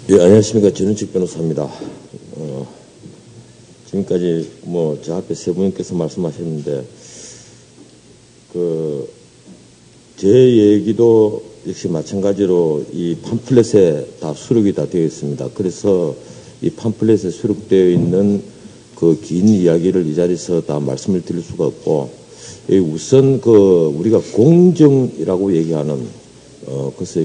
예, 안녕하십니까. 전은직 변호사입니다. 지금까지 저 앞에 세 분께서 말씀하셨는데, 제 얘기도 역시 마찬가지로 이 팜플렛에 다 수록이 다 되어 있습니다. 그래서 이 팜플렛에 수록되어 있는 그 긴 이야기를 이 자리에서 다 말씀을 드릴 수가 없고, 우선 우리가 공정이라고 얘기하는 그래서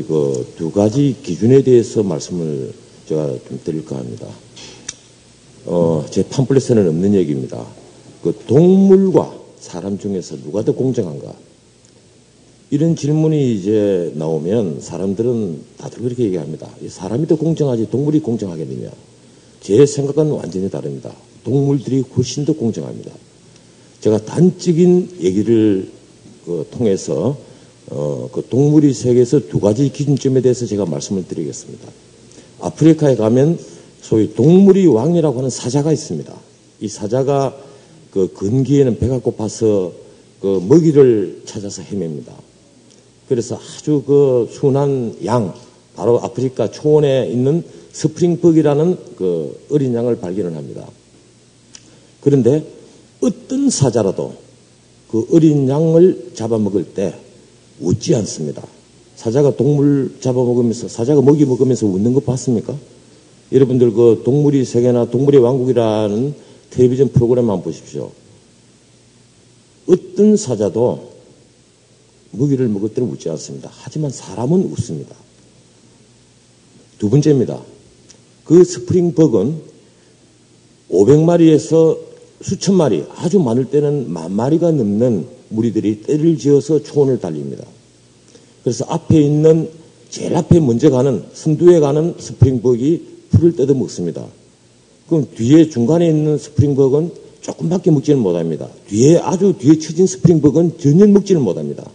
두 가지 기준에 대해서 말씀을 제가 좀 드릴까 합니다. 제 팜플렛에는 없는 얘기입니다. 동물과 사람 중에서 누가 더 공정한가? 이런 질문이 이제 나오면 사람들은 다들 그렇게 얘기합니다. 사람이 더 공정하지 동물이 공정하겠느냐? 제 생각은 완전히 다릅니다. 동물들이 훨씬 더 공정합니다. 제가 단적인 얘기를 통해서 동물의 세계에서 두 가지 기준점에 대해서 제가 말씀을 드리겠습니다. 아프리카에 가면 소위 동물의 왕이라고 하는 사자가 있습니다. 이 사자가 건기에는 배가 고파서 먹이를 찾아서 헤맵니다. 그래서 아주 순한 양, 바로 아프리카 초원에 있는 스프링벅이라는 어린 양을 발견을 합니다. 그런데 어떤 사자라도 어린 양을 잡아먹을 때 웃지 않습니다. 사자가 동물 잡아먹으면서, 사자가 먹이 먹으면서 웃는 거 봤습니까? 여러분들 동물의 세계나 동물의 왕국이라는 텔레비전 프로그램만 보십시오. 어떤 사자도 먹이를 먹을 때는 웃지 않습니다. 하지만 사람은 웃습니다. 두 번째입니다. 스프링벅은 500마리에서 수천 마리, 아주 많을 때는 10,000마리가 넘는 무리들이 떼를 지어서 초원을 달립니다. 그래서 앞에 있는 제일 앞에 먼저 가는 선두에 가는 스프링벅이 풀을 뜯어 먹습니다. 그럼 뒤에 중간에 있는 스프링벅은 조금밖에 먹지는 못합니다. 아주 뒤에 처진 스프링벅은 전혀 먹지는 못합니다.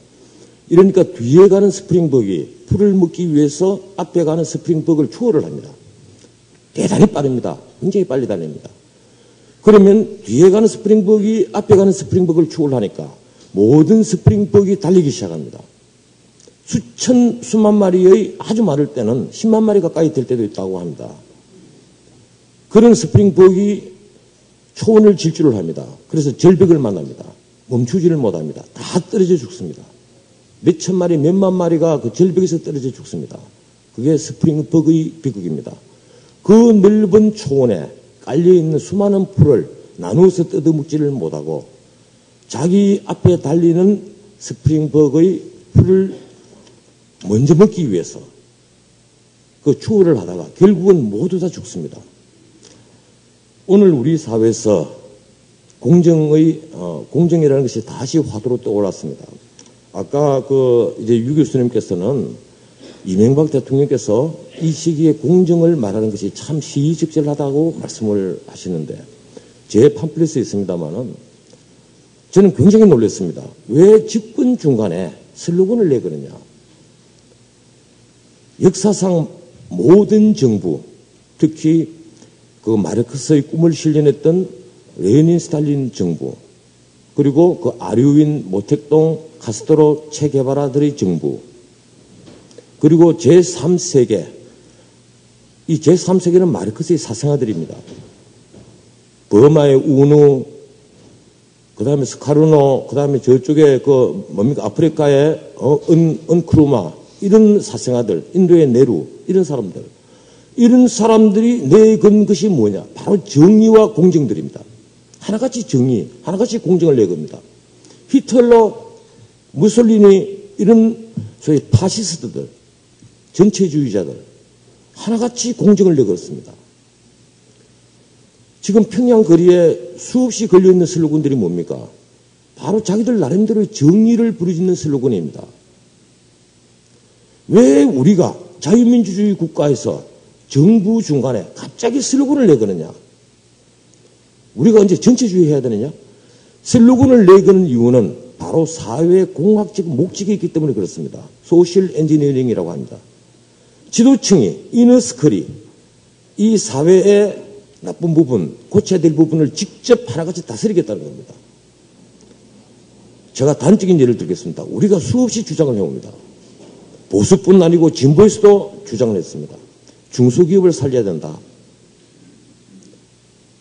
이러니까 뒤에 가는 스프링벅이 풀을 먹기 위해서 앞에 가는 스프링벅을 추월을 합니다. 대단히 빠릅니다. 굉장히 빨리 달립니다. 그러면 뒤에 가는 스프링벅이 앞에 가는 스프링벅을 추월하니까 모든 스프링벅이 달리기 시작합니다. 수만 마리의 아주 많을 때는 10만 마리 가까이 될 때도 있다고 합니다. 그런 스프링벅이 초원을 질주를 합니다. 그래서 절벽을 만납니다. 멈추지를 못합니다. 다 떨어져 죽습니다. 몇천 마리, 몇만 마리가 절벽에서 떨어져 죽습니다. 그게 스프링벅의 비극입니다. 넓은 초원에 깔려있는 수많은 풀을 나누어서 뜯어먹지를 못하고 자기 앞에 달리는 스프링벅의 풀을 먼저 먹기 위해서 추월을 하다가 결국은 모두 다 죽습니다. 오늘 우리 사회에서 공정이라는 것이 다시 화두로 떠올랐습니다. 아까 이제 유 교수님께서는 이명박 대통령께서 이 시기에 공정을 말하는 것이 참 시의적절하다고 말씀을 하시는데 제 팜플렛에 있습니다만은 저는 굉장히 놀랐습니다. 왜 집권 중간에 슬로건을 내거느냐. 역사상 모든 정부, 특히 마르크스의 꿈을 실현했던 레닌 스탈린 정부, 그리고 아류인 모택동 카스트로 체게바라들의 정부, 그리고 제3세계, 이 제3세계는 마르크스의 사생아들입니다. 버마의 우누, 그 다음에 스카르노, 그 다음에 저쪽에 아프리카의 은크루마, 이런 사생아들, 인도의 네루, 이런 사람들이 내건 것이 뭐냐? 바로 정의와 공정들입니다. 하나같이 정의, 하나같이 공정을 내겁니다. 히틀러, 무솔리니, 이런 소위 파시스트들, 전체주의자들, 하나같이 공정을 내걸었습니다. 지금 평양 거리에 수없이 걸려있는 슬로건들이 뭡니까? 바로 자기들 나름대로 정의를 부르짖는 슬로건입니다. 왜 우리가 자유민주주의 국가에서 정부 중간에 갑자기 슬로건을 내거느냐? 우리가 언제 전체주의 해야 되느냐? 슬로건을 내거는 이유는 바로 사회공학적 목적이 있기 때문에 그렇습니다. 소셜 엔지니어링이라고 합니다. 지도층이 이너스컬이 이 사회의 나쁜 부분, 고쳐야 될 부분을 직접 하나같이 다스리겠다는 겁니다. 제가 단적인 예를 들겠습니다. 우리가 수없이 주장을 해옵니다. 보수뿐 아니고 진보에서도 주장을 했습니다. 중소기업을 살려야 된다.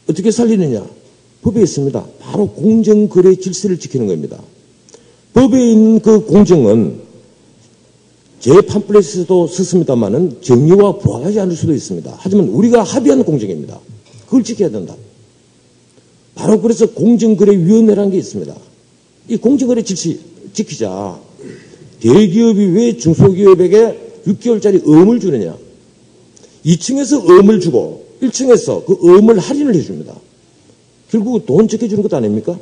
어떻게 살리느냐? 법에 있습니다. 바로 공정거래 질서를 지키는 겁니다. 법에 있는 그 공정은 제 팜플렛에서도 썼습니다만은 정의와 부합하지 않을 수도 있습니다. 하지만 우리가 합의한 공정입니다. 그걸 지켜야 된다. 바로 그래서 공정거래위원회라는 게 있습니다. 이 공정거래 질서 지키자. 대기업이 왜 중소기업에게 6개월짜리 어음을 주느냐? 2층에서 어음을 주고 1층에서 그 어음을 할인을 해줍니다. 결국 돈 적게 주는 것도 아닙니까?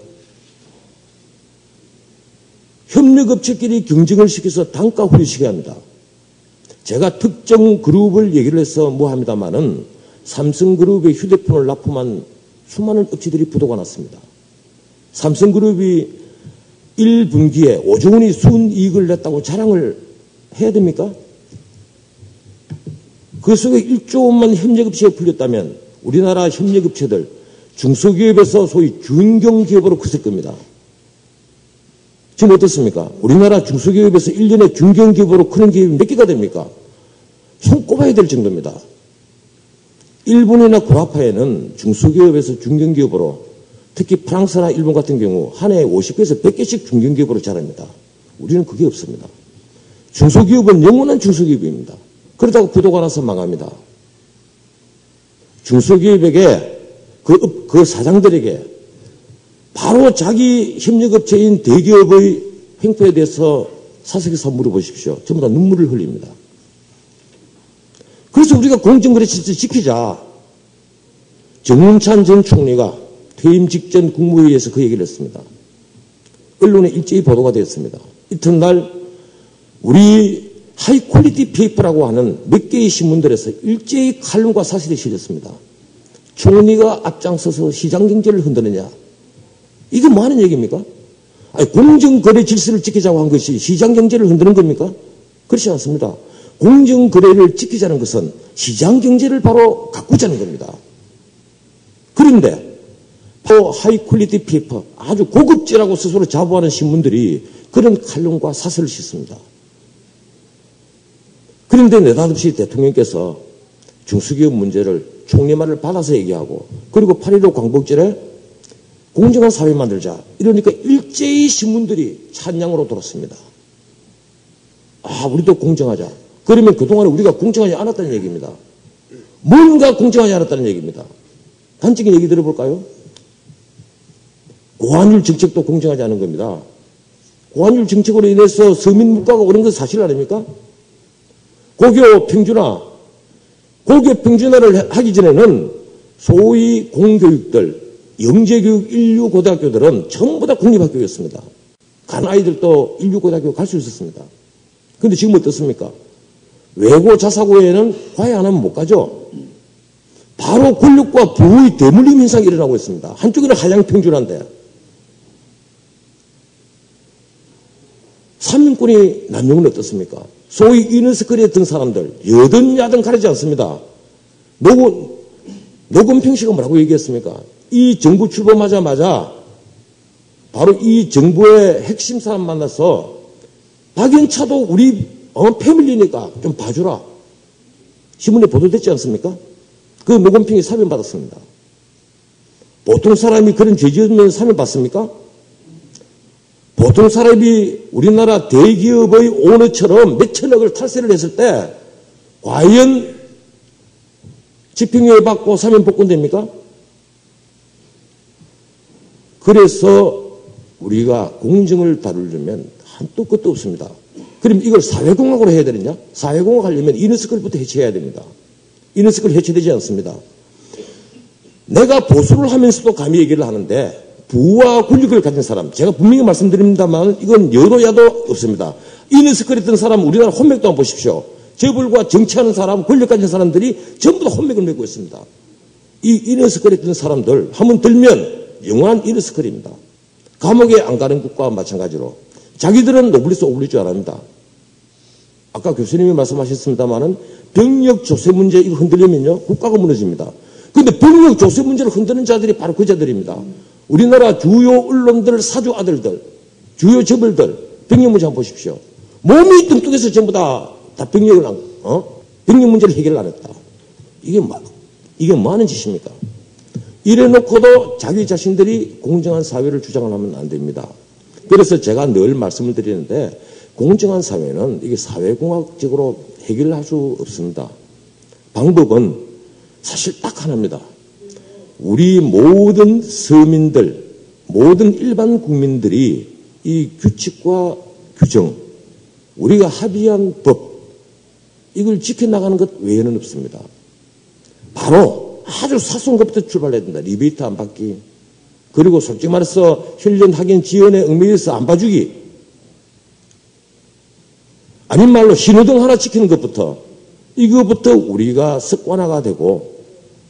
협력업체끼리 경쟁을 시켜서 단가 후려시켜야 합니다. 제가 특정 그룹을 얘기를 해서 뭐 합니다만은 삼성그룹의 휴대폰을 납품한 수많은 업체들이 부도가 났습니다. 삼성그룹이 1분기에 5조 원이 순이익을 냈다고 자랑을 해야 됩니까? 그 속에 1조 원만 협력업체에 풀렸다면 우리나라 협력업체들 중소기업에서 소위 중견기업으로 커질 겁니다. 지금 어떻습니까? 우리나라 중소기업에서 1년에 중견기업으로 크는 기업이 몇 개가 됩니까? 손꼽아야 될 정도입니다. 일본이나 구아파에는 중소기업에서 중견기업으로 특히 프랑스나 일본 같은 경우 한 해에 50개에서 100개씩 중견기업으로 자랍니다. 우리는 그게 없습니다. 중소기업은 영원한 중소기업입니다. 그러다가 부도가 나서 망합니다. 중소기업에게 그 사장들에게 바로 자기 협력업체인 대기업의 횡포에 대해서 사석에서 물어보십시오. 전부 다 눈물을 흘립니다. 그래서 우리가 공정거래 질서 지키자. 정운찬 전 총리가 퇴임 직전 국무회의에서 그 얘기를 했습니다. 언론에 일제히 보도가 되었습니다. 이튿날 우리 하이퀄리티 페이퍼라고 하는 몇 개의 신문들에서 일제히 칼럼과 사실이 실렸습니다. 총리가 앞장서서 시장경제를 흔드느냐. 이게 뭐 하는 얘기입니까? 아니, 공정거래 질서를 지키자고 한 것이 시장경제를 흔드는 겁니까? 그렇지 않습니다. 공정거래를 지키자는 것은 시장경제를 바로 가꾸자는 겁니다. 그런데 바로 하이퀄리티 페이퍼, 아주 고급지라고 스스로 자부하는 신문들이 그런 칼럼과 사설을 싣습니다. 그런데 느닷없이 대통령께서 중소기업 문제를 총리 말을 받아서 얘기하고 그리고 8.15 광복절에 공정한 사회 만들자 이러니까 일제히 신문들이 찬양으로 돌았습니다. 아, 우리도 공정하자. 그러면 그동안에 우리가 공정하지 않았다는 얘기입니다. 뭔가 공정하지 않았다는 얘기입니다. 단적인 얘기 들어볼까요? 고환율 정책도 공정하지 않은 겁니다. 고환율 정책으로 인해서 서민 물가가 오른 건 사실 아닙니까? 고교 평준화를 하기 전에는 소위 공교육들, 영재교육 인류 고등학교들은 전부 다 공립학교였습니다. 간 아이들도 인류 고등학교 갈 수 있었습니다. 그런데 지금 어떻습니까? 외고 자사고에는 과외 안 하면 못 가죠. 바로 권력과 부의 대물림 현상이 일어나고 있습니다. 한쪽에는 하향 평준화인데 삼인권의 남용은 어떻습니까? 소위 이너스컬에 든 사람들 여든 야든 가리지 않습니다. 노건평 씨가 뭐라고 얘기했습니까? 이 정부 출범하자마자 바로 이 정부의 핵심 사람 만나서 박연차도 우리 패밀리니까 좀 봐주라. 신문에 보도됐지 않습니까? 그 노건평이 사면받았습니다. 보통 사람이 그런 죄 지으면 사면받습니까? 보통 사람이 우리나라 대기업의 오너처럼 몇천억을 탈세를 했을 때 과연 집행유예 받고 사면 복권됩니까? 그래서 우리가 공정을 다루려면 한도 끝도 없습니다. 그럼 이걸 사회공학으로 해야 되느냐? 사회공학 하려면 이너스컬부터 해체해야 됩니다. 이너스컬 해체되지 않습니다. 내가 보수를 하면서도 감히 얘기를 하는데 부와 권력을 가진 사람, 제가 분명히 말씀드립니다만 이건 여도야도 없습니다. 이너스컬에 있던 사람 우리나라 혼맥도 한번 보십시오. 재벌과 정치하는 사람, 권력 가진 사람들이 전부 다 혼맥을 맺고 있습니다. 이 이너스컬에 있던 사람들 한번 들면 영원한 이너스컬입니다. 감옥에 안 가는 것과 마찬가지로 자기들은 노블리스 오블리주 줄 안합니다. 아까 교수님이 말씀하셨습니다마는 병력 조세 문제 이거 흔들리면요 국가가 무너집니다. 그런데 병력 조세 문제를 흔드는 자들이 바로 그 자들입니다. 우리나라 주요 언론들 사주 아들들, 주요 재벌들 병력 문제 한번 보십시오. 몸이 뚱뚱해서 전부 다 병력 문제를 해결을 안 했다. 이게 뭐 하는 짓입니까? 이래놓고도 자기 자신들이 공정한 사회를 주장을 하면 안 됩니다. 그래서 제가 늘 말씀을 드리는데 공정한 사회는 이게 사회공학적으로 해결할 수 없습니다. 방법은 사실 딱 하나입니다. 우리 모든 서민들, 모든 일반 국민들이 이 규칙과 규정, 우리가 합의한 법, 이걸 지켜나가는 것 외에는 없습니다. 바로 아주 사소한 것부터 출발해야 된다. 리베이트 안 받기. 그리고 솔직히 말해서 혈연 학연 지원에 얽매여서 안 봐주기. 아닌 말로 신호등 하나 지키는 것부터 이거부터 우리가 습관화가 되고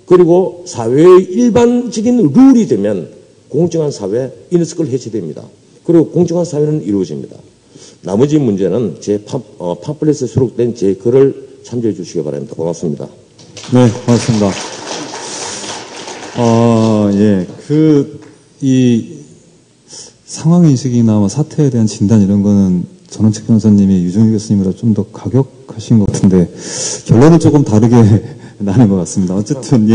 그리고 사회의 일반적인 룰이 되면 공정한 사회, 이너스클 해체됩니다. 그리고 공정한 사회는 이루어집니다. 나머지 문제는 제 팜플렛에 수록된 제 글을 참조해 주시기 바랍니다. 고맙습니다. 네, 고맙습니다. 예, 이 상황인식이나 뭐 사태에 대한 진단 이런 거는 전원책 변호사님이 유정희 교수님보다 좀 더 가격하신 것 같은데 결론은 조금 다르게 나는 것 같습니다. 어쨌든 예.